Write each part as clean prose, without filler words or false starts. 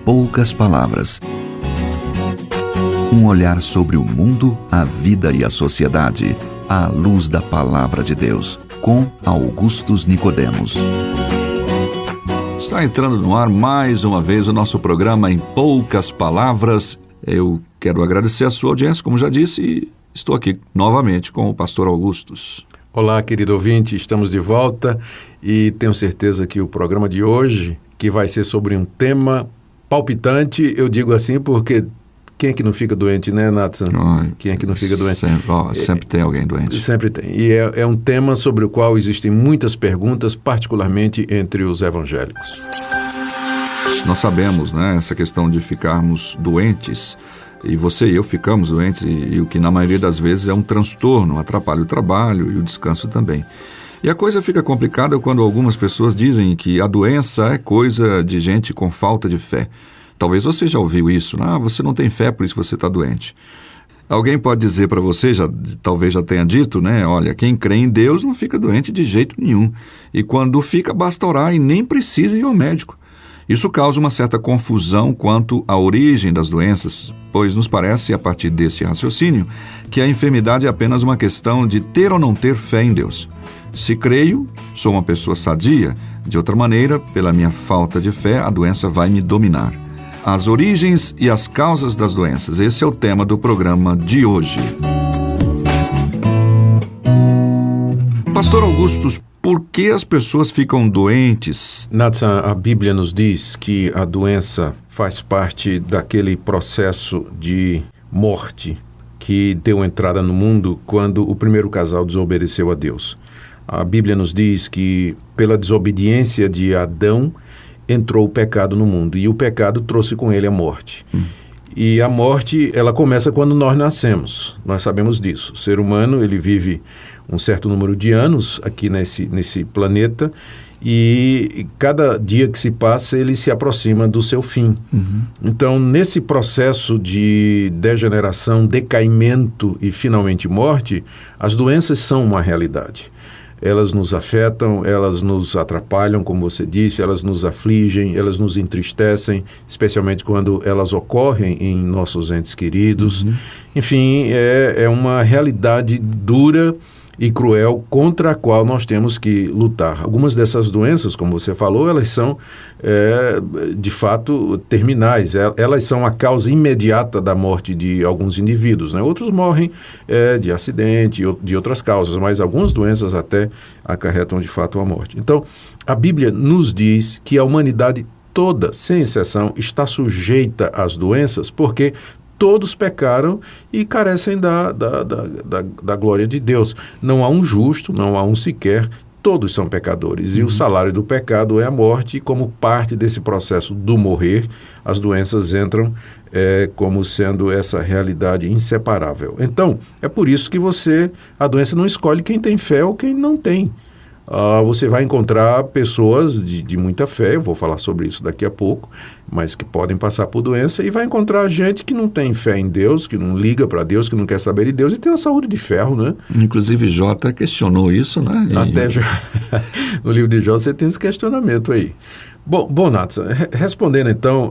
poucas palavras. Um olhar sobre o mundo, a vida e a sociedade, à luz da Palavra de Deus, com Augustus Nicodemos. Está entrando no ar mais uma vez o nosso programa Em Poucas Palavras. Eu quero agradecer a sua audiência, como já disse, e estou aqui novamente com o pastor Augustus. Olá, querido ouvinte, estamos de volta e tenho certeza que o programa de hoje, que vai ser sobre um tema palpitante, eu digo assim porque quem é que não fica doente, né, Nathan? Quem é que não fica doente? Sempre tem alguém doente. Sempre tem. E é um tema sobre o qual existem muitas perguntas, particularmente entre os evangélicos. Nós sabemos, né, essa questão de ficarmos doentes, e você e eu ficamos doentes, e o que na maioria das vezes é um transtorno, atrapalha o trabalho e o descanso também. E a coisa fica complicada quando algumas pessoas dizem que a doença é coisa de gente com falta de fé. Talvez você já ouviu isso, você não tem fé, por isso você está doente. Alguém pode dizer para você, talvez já tenha dito, olha, quem crê em Deus não fica doente de jeito nenhum. E quando fica, basta orar e nem precisa ir ao médico. Isso causa uma certa confusão quanto à origem das doenças, pois nos parece, a partir desse raciocínio, que a enfermidade é apenas uma questão de ter ou não ter fé em Deus. Se creio, sou uma pessoa sadia. De outra maneira, pela minha falta de fé, a doença vai me dominar. As origens e as causas das doenças. Esse é o tema do programa de hoje. Pastor Augustus, por que as pessoas ficam doentes? Nathan, a Bíblia nos diz que a doença faz parte daquele processo de morte que deu entrada no mundo quando o primeiro casal desobedeceu a Deus. A Bíblia nos diz que pela desobediência de Adão entrou o pecado no mundo e o pecado trouxe com ele a morte. E a morte, ela começa quando nós nascemos. Nós sabemos disso. O ser humano, ele vive um certo número de anos aqui nesse planeta e cada dia que se passa, ele se aproxima do seu fim. Então, nesse processo de degeneração, decaimento e finalmente morte, as doenças são uma realidade. Elas nos afetam, elas nos atrapalham, como você disse, elas nos afligem, elas nos entristecem, especialmente quando elas ocorrem em nossos entes queridos. Enfim, é uma realidade dura e cruel contra a qual nós temos que lutar. Algumas dessas doenças, como você falou, elas são, de fato, terminais. Elas são a causa imediata da morte de alguns indivíduos, né? Outros morrem de acidente, de outras causas, mas algumas doenças até acarretam, de fato, a morte. Então, a Bíblia nos diz que a humanidade toda, sem exceção, está sujeita às doenças, porque todos pecaram e carecem da glória de Deus. Não há um justo, não há um sequer, todos são pecadores. E o salário do pecado é a morte, e como parte desse processo do morrer, as doenças entram como sendo essa realidade inseparável. Então, é por isso que a doença não escolhe quem tem fé ou quem não tem. Você vai encontrar pessoas de muita fé, eu vou falar sobre isso daqui a pouco, mas que podem passar por doença, e vai encontrar gente que não tem fé em Deus, que não liga para Deus, que não quer saber de Deus e tem a saúde de ferro, né? Inclusive Jó até questionou isso, né? Até no livro de Jó você tem esse questionamento aí. Bom, Nathan, respondendo então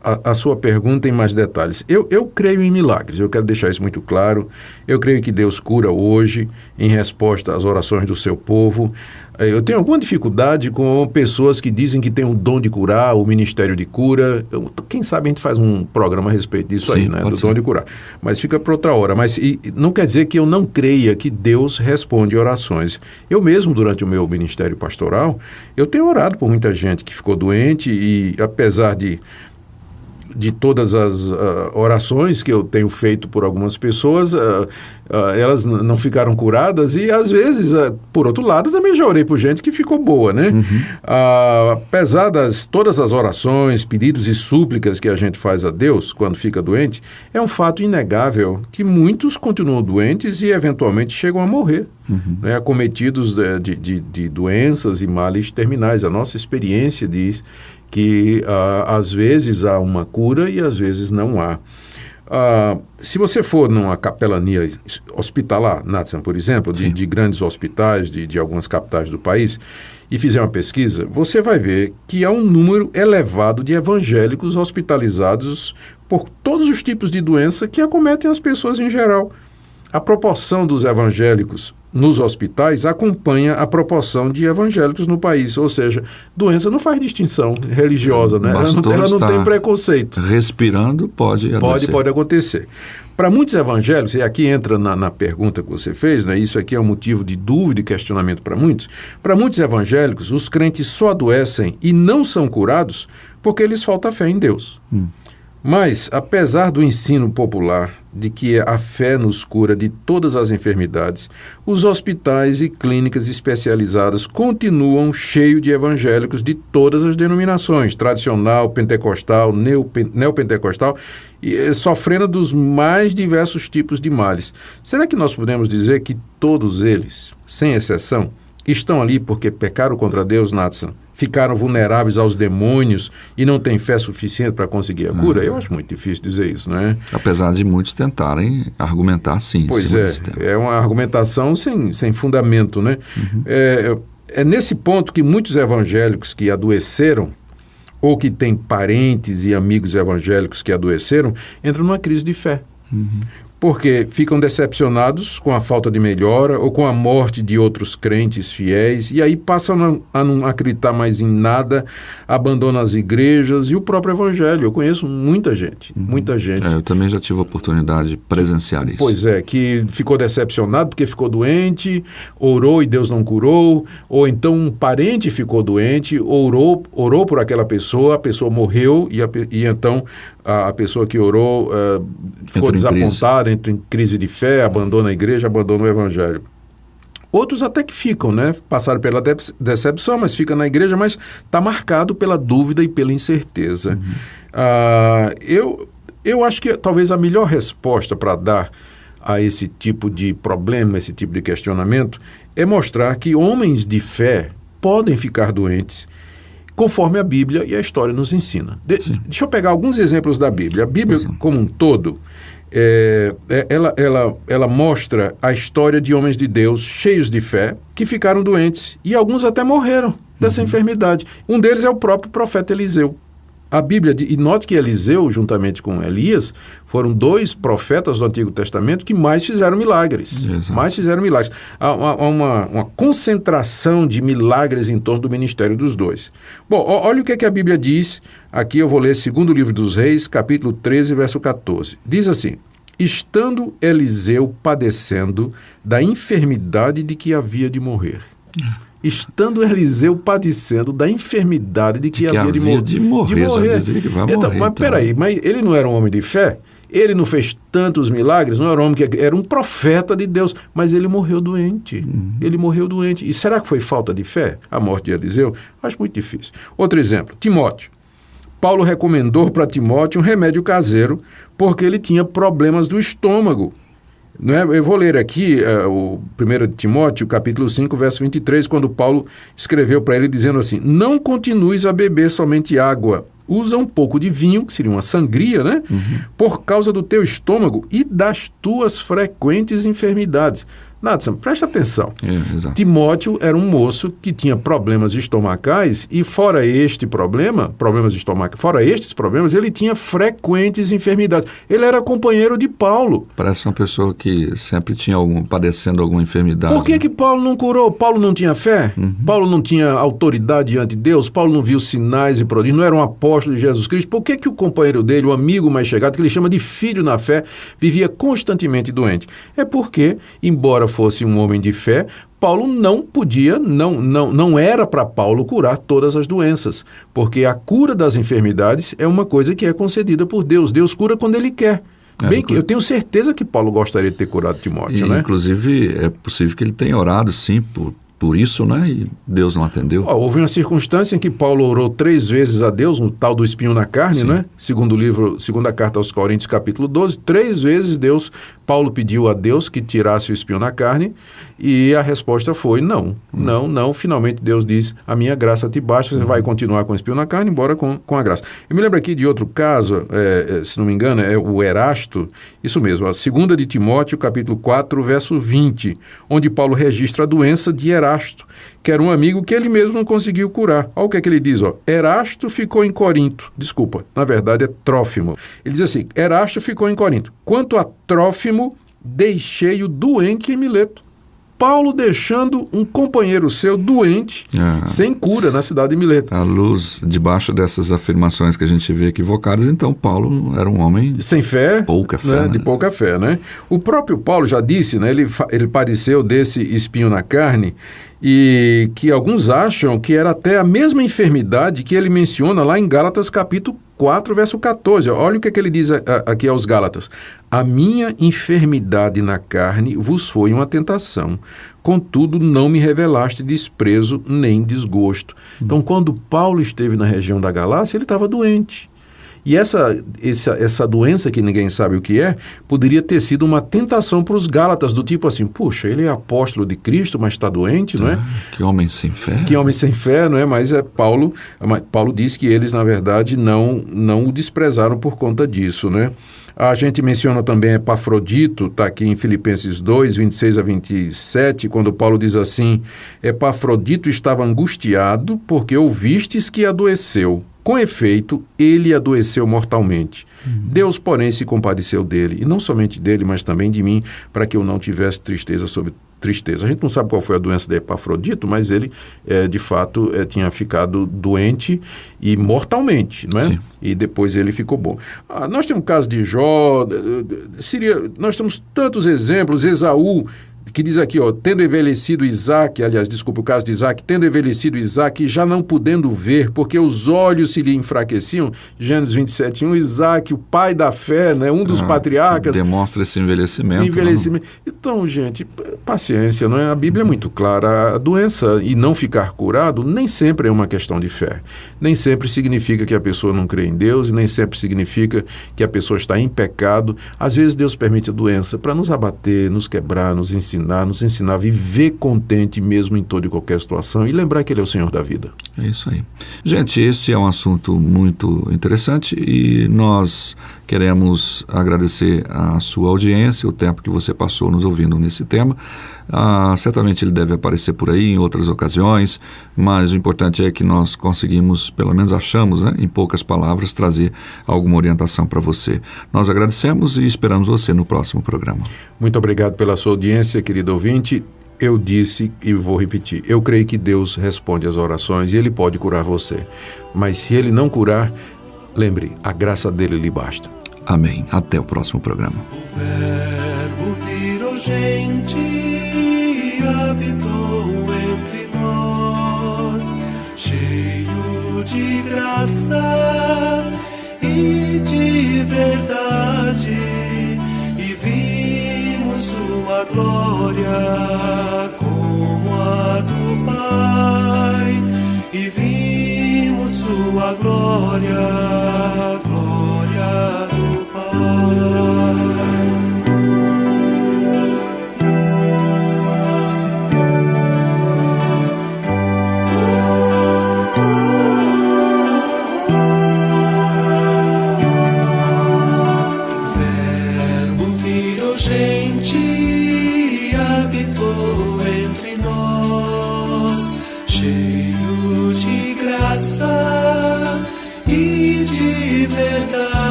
a sua pergunta em mais detalhes. Eu creio em milagres, eu quero deixar isso muito claro. Eu creio que Deus cura hoje em resposta às orações do seu povo. Eu tenho alguma dificuldade com pessoas que dizem que tem o dom de curar, o ministério de cura. Quem sabe a gente faz um programa a respeito disso. Sim, aí, né? Do dom de curar. Mas fica para outra hora. Mas não quer dizer que eu não creia que Deus responde orações. Eu mesmo, durante o meu ministério pastoral, eu tenho orado por muita gente que ficou doente e, apesar de todas as orações que eu tenho feito por algumas pessoas, elas não ficaram curadas e, às vezes, por outro lado, também já orei por gente que ficou boa, né? Apesar todas as orações, pedidos e súplicas que a gente faz a Deus quando fica doente, é um fato inegável que muitos continuam doentes e, eventualmente, chegam a morrer, né? Acometidos de doenças e males terminais. A nossa experiência diz que às vezes há uma cura e às vezes não há. Se você for numa capelania hospitalar, Nathan, por exemplo, de grandes hospitais de algumas capitais do país, e fizer uma pesquisa, você vai ver que há um número elevado de evangélicos hospitalizados por todos os tipos de doença que acometem as pessoas em geral. A proporção dos evangélicos nos hospitais acompanha a proporção de evangélicos no país, ou seja, doença não faz distinção religiosa, né? Ela não tem preconceito. Respirando pode acontecer. Pode acontecer. Para muitos evangélicos, e aqui entra na pergunta que você fez, né? Isso aqui é um motivo de dúvida e questionamento para muitos evangélicos, os crentes só adoecem e não são curados porque lhes falta fé em Deus. Mas, apesar do ensino popular de que a fé nos cura de todas as enfermidades, os hospitais e clínicas especializadas continuam cheios de evangélicos de todas as denominações, tradicional, pentecostal, neopentecostal, e sofrendo dos mais diversos tipos de males. Será que nós podemos dizer que todos eles, sem exceção, estão ali porque pecaram contra Deus, Nathan? Ficaram vulneráveis aos demônios e não têm fé suficiente para conseguir a cura? Eu acho muito difícil dizer isso, né? Apesar de muitos tentarem argumentar sim. Pois é uma argumentação sem fundamento, né? É nesse ponto que muitos evangélicos que adoeceram ou que têm parentes e amigos evangélicos que adoeceram entram numa crise de fé. Porque ficam decepcionados com a falta de melhora ou com a morte de outros crentes fiéis e aí passam a não acreditar mais em nada, abandonam as igrejas e o próprio evangelho. Eu conheço muita gente. Eu também já tive a oportunidade de presenciar isso. Pois é, que ficou decepcionado porque ficou doente, orou e Deus não curou, ou então um parente ficou doente, orou por aquela pessoa, a pessoa morreu e então a pessoa que orou ficou desapontada, entra em crise de fé, abandona a igreja, abandona o evangelho. Outros até que ficam, né? Passaram pela decepção, mas fica na igreja, mas está marcado pela dúvida e pela incerteza. Eu acho que talvez a melhor resposta para dar a esse tipo de problema, esse tipo de questionamento, é mostrar que homens de fé podem ficar doentes, conforme a Bíblia e a história nos ensina. Deixa eu pegar alguns exemplos da Bíblia. A Bíblia, como um todo, ela mostra a história de homens de Deus cheios de fé que ficaram doentes e alguns até morreram dessa enfermidade. Um deles é o próprio profeta Eliseu. A Bíblia, e note que Eliseu, juntamente com Elias, foram 2 profetas do Antigo Testamento que mais fizeram milagres. Há uma concentração de milagres em torno do ministério dos 2. Bom, olha o que a Bíblia diz. Aqui eu vou ler 2º livro dos Reis, capítulo 13, verso 14. Diz assim: estando Eliseu padecendo da enfermidade de que havia de morrer. Estando Eliseu padecendo da enfermidade de que havia de morrer. Já dizia que vai morrer. Mas peraí, mas ele não era um homem de fé? Ele não fez tantos milagres? Não era um homem que era um profeta de Deus, mas ele morreu doente. Ele morreu doente. E será que foi falta de fé a morte de Eliseu? Acho muito difícil. Outro exemplo, Timóteo. Paulo recomendou para Timóteo um remédio caseiro porque ele tinha problemas do estômago. Não é? Eu vou ler aqui o 1 Timóteo, capítulo 5, verso 23, quando Paulo escreveu para ele dizendo assim: não continues a beber somente água, usa um pouco de vinho, que seria uma sangria, né? Por causa do teu estômago e das tuas frequentes enfermidades. Nathan, presta atenção. Timóteo era um moço que tinha problemas estomacais e fora estes problemas, ele tinha frequentes enfermidades. Ele era companheiro de Paulo. Parece uma pessoa que sempre tinha padecendo alguma enfermidade. Por que Paulo não curou? Paulo não tinha fé? Paulo não tinha autoridade diante de Deus? Paulo não viu sinais e prodígios? Não era um apóstolo de Jesus Cristo? Por que o companheiro dele, o amigo mais chegado, que ele chama de filho na fé, vivia constantemente doente? É porque, embora fosse um homem de fé, Paulo não era para Paulo curar todas as doenças, porque a cura das enfermidades é uma coisa que é concedida por Deus. Deus cura quando Ele quer. Eu tenho certeza que Paulo gostaria de ter curado Timóteo, né? Inclusive, é possível que ele tenha orado, sim, por isso, né? E Deus não atendeu. Houve uma circunstância em que Paulo orou 3 vezes a Deus, no tal do espinho na carne, né? Segunda carta aos Coríntios, capítulo 12, 3 vezes Deus Paulo pediu a Deus que tirasse o espinho na carne e a resposta foi não. Finalmente Deus diz, a minha graça te basta, você vai continuar com o espinho na carne, embora com a graça. Eu me lembro aqui de outro caso, se não me engano, é o Erasto, isso mesmo, a 2 de Timóteo, capítulo 4, verso 20, onde Paulo registra a doença de Erasto, que era um amigo que ele mesmo não conseguiu curar. Olha o que é que ele diz, Erasto ficou em Corinto, desculpa, na verdade é Trófimo. Ele diz assim, Erasto ficou em Corinto, quanto a Trófimo, deixei-o doente em Mileto. Paulo deixando um companheiro seu doente, sem cura, na cidade de Mileto. À luz, debaixo dessas afirmações que a gente vê equivocadas, então Paulo era um homem sem fé, pouca fé, né? De pouca fé, né? O próprio Paulo já disse, né? Ele padeceu desse espinho na carne, e que alguns acham que era até a mesma enfermidade que ele menciona lá em Gálatas capítulo 4, verso 14. Olha o que ele diz aqui aos Gálatas. A minha enfermidade na carne vos foi uma tentação, contudo não me revelaste desprezo nem desgosto. Então, quando Paulo esteve na região da Galácia, ele estava doente. E essa doença, que ninguém sabe o que é, poderia ter sido uma tentação para os Gálatas, do tipo assim, puxa, ele é apóstolo de Cristo, mas está doente, não é? Que homem sem fé. Que homem sem fé, não é? Mas Paulo diz que eles, na verdade, não o desprezaram por conta disso, né? A gente menciona também Epafrodito, está aqui em Filipenses 2, 26 a 27, quando Paulo diz assim, Epafrodito estava angustiado porque ouvistes que adoeceu. Com efeito, ele adoeceu mortalmente. Deus, porém, se compadeceu dele, e não somente dele, mas também de mim, para que eu não tivesse tristeza sobre tristeza. A gente não sabe qual foi a doença de Epafrodito, mas ele, de fato, tinha ficado doente e mortalmente, não é? Sim. E depois ele ficou bom. Nós temos o caso de Jó, nós temos tantos exemplos, Esaú, que diz aqui, tendo envelhecido Isaac, o caso de Isaac, tendo envelhecido Isaac, já não podendo ver, porque os olhos se lhe enfraqueciam, Gênesis 27:1, Isaac, o pai da fé, né, um dos patriarcas. Demonstra esse envelhecimento. Então, gente, paciência, não é? A Bíblia é muito clara, a doença e não ficar curado nem sempre é uma questão de fé. Nem sempre significa que a pessoa não crê em Deus, e nem sempre significa que a pessoa está em pecado. Às vezes Deus permite a doença para nos abater, nos quebrar, nos ensinar a viver contente mesmo em toda e qualquer situação e lembrar que Ele é o Senhor da vida. É isso aí. Gente, esse é um assunto muito interessante e nós queremos agradecer a sua audiência, o tempo que você passou nos ouvindo nesse tema. Certamente ele deve aparecer por aí em outras ocasiões, mas o importante é que nós conseguimos, pelo menos achamos, né, em poucas palavras, trazer alguma orientação para você. Nós agradecemos e esperamos você no próximo programa. Muito obrigado pela sua audiência, querido ouvinte. Eu disse e vou repetir, eu creio que Deus responde às orações e Ele pode curar você. Mas se Ele não curar, lembre, a graça dele lhe basta. Amém. Até o próximo programa. O Verbo virou gente e habitou entre nós, cheio de graça e de verdade, e vimos sua glória como a do Pai, e vimos sua glória, glória do Pai.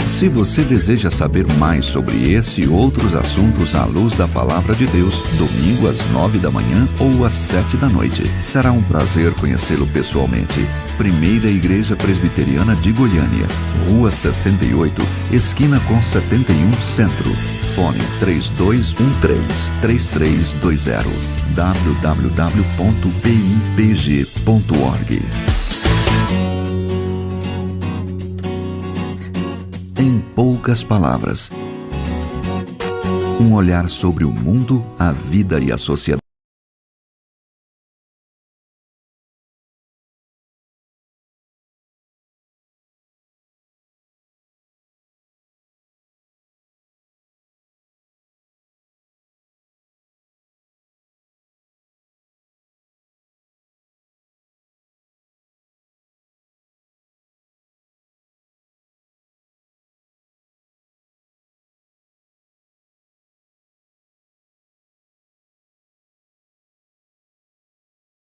Se você deseja saber mais sobre esse e outros assuntos à luz da Palavra de Deus, domingo às 9 da manhã ou às 7 da noite. Será um prazer conhecê-lo pessoalmente. Primeira Igreja Presbiteriana de Goiânia, Rua 68, esquina com 71 Centro. Fone 3213-3320. www.pipg.org. Em poucas palavras, um olhar sobre o mundo, a vida e a sociedade.